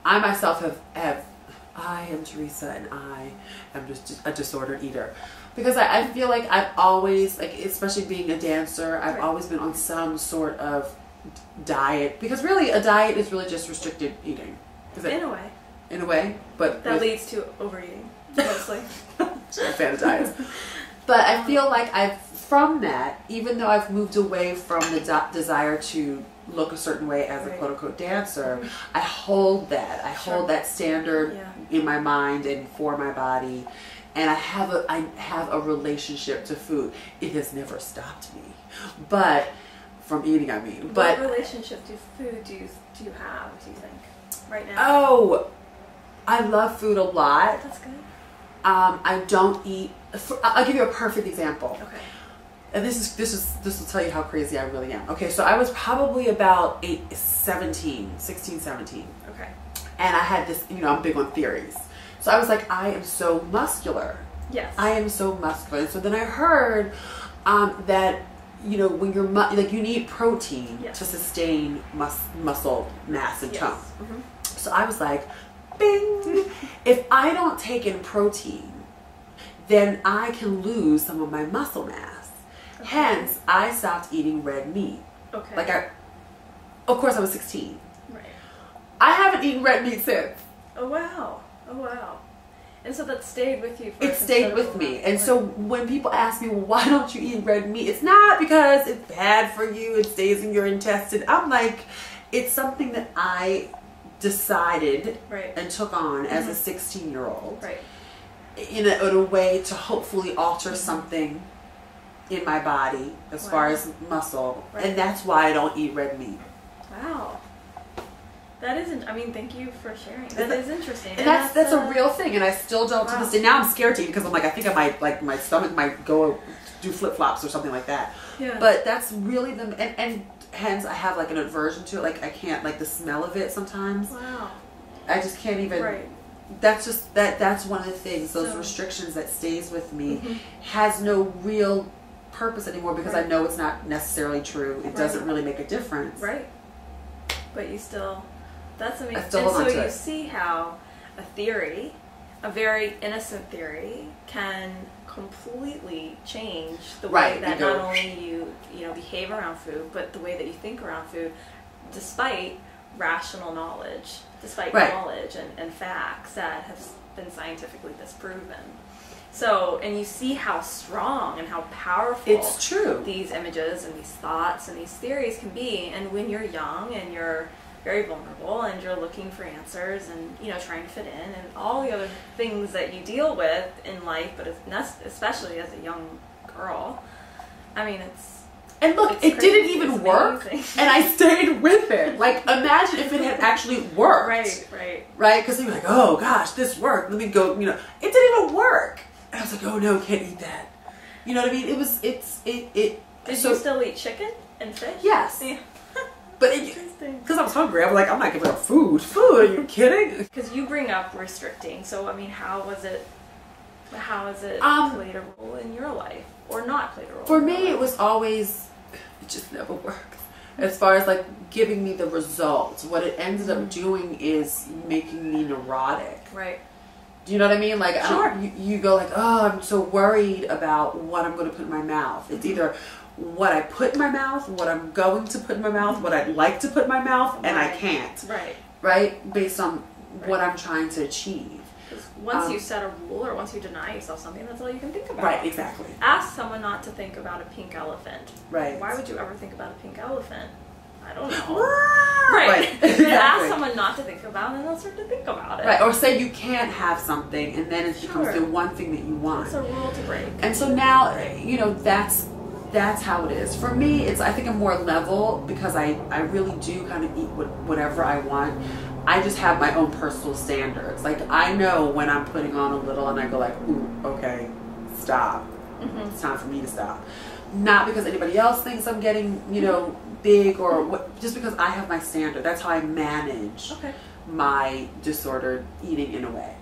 I myself I am Theresa, and I am just a disordered eater. Because I feel like I've always, like, especially being a dancer, I've always been on some sort of diet. Because really, a diet is really just restricted eating. In a way. In a way, but that leads to overeating, mostly. I'm a fan of diets. But I feel like from that, even though I've moved away from the desire to look a certain way as a quote-unquote dancer, I hold that. I hold that standard in my mind and for my body. And I have a relationship to food. It has never stopped me. But, from eating, I mean. What relationship to food do you have, do you think, right now? Oh, I love food a lot. That's good. I don't eat. I'll give you a perfect example. Okay. And this will tell you how crazy I really am. Okay, so I was probably about 16, 17. Okay. And I had this, I'm big on theories. So I was like, I am so muscular. Yes. I am so muscular. And so then I heard that, when you're, you need protein to sustain muscle mass and tone. Mm-hmm. So I was like, bing, if I don't take in protein, then I can lose some of my muscle mass. Okay. Hence, I stopped eating red meat. Okay. Of course I was 16. Right. I haven't eaten red meat since. Oh wow. Oh wow. And so that stayed with you for It stayed with me. And so when people ask me, well, why don't you eat red meat? It's not because it's bad for you, it stays in your intestine. I'm like, it's something that I decided and took on as a 16-year-old. Right. In a way to hopefully alter something in my body as far as muscle. And that's why I don't eat red meat. Wow. That isn't, thank you for sharing. That is interesting. And that's a real thing, and I still don't to this day. Now I'm scared to eat because I'm like, I think I might, like, my stomach might go do flip-flops or something like that. Yeah. But that's really and hence I have like an aversion to it. Like, I can't, like, the smell of it sometimes. Wow. I just can't even, that's just, that's one of the things, those restrictions that stays with me has no real purpose anymore because I know it's not necessarily true. It doesn't really make a difference. Right. But you still... That's amazing. And so you see how a theory, a very innocent theory, can completely change the way that not only you behave around food, but the way that you think around food, despite rational knowledge, despite knowledge and facts that have been scientifically disproven. So, and you see how strong and how powerful these images and these thoughts and these theories can be. And when you're young and you're very vulnerable and you're looking for answers and trying to fit in and all the other things that you deal with in life, but especially as a young girl, it didn't even work, and I stayed with it. Like, imagine if it had actually worked. Right. Because you're like, oh gosh, this worked. Let me go. It didn't even work, and I was like, oh no, can't eat that. You know what I mean? Did you still eat chicken and fish? Yes. Yeah. But because I was hungry, I was like, I'm not giving up food. Food? Are you kidding? Because you bring up restricting. So, how has it played a role in your life? Or not played a role? For me, it was always, it just never worked. As far as, like, giving me the results. What it ended up doing is making me neurotic. Right. Do you know what I mean? Like, you go like, oh, I'm so worried about what I'm going to put in my mouth. It's either what I put in my mouth, what I'm going to put in my mouth, what I'd like to put in my mouth, and I can't. Right? Based on what I'm trying to achieve. Once you set a rule or once you deny yourself something, that's all you can think about. Right, exactly. Ask someone not to think about a pink elephant. Right. Why would you ever think about a pink elephant? I don't know. Right. Exactly. Ask someone not to think about it and they'll start to think about it. Right. Or say you can't have something and then it becomes the one thing that you want. It's a rule to break. And so now, that's how it is. For me, I think I'm more level because I really do kind of eat whatever I want. I just have my own personal standards. Like, I know when I'm putting on a little and I go like, ooh, okay, stop. It's time for me to stop. Not because anybody else thinks I'm getting, big or what, just because I have my standard. That's how I manage my disordered eating in a way.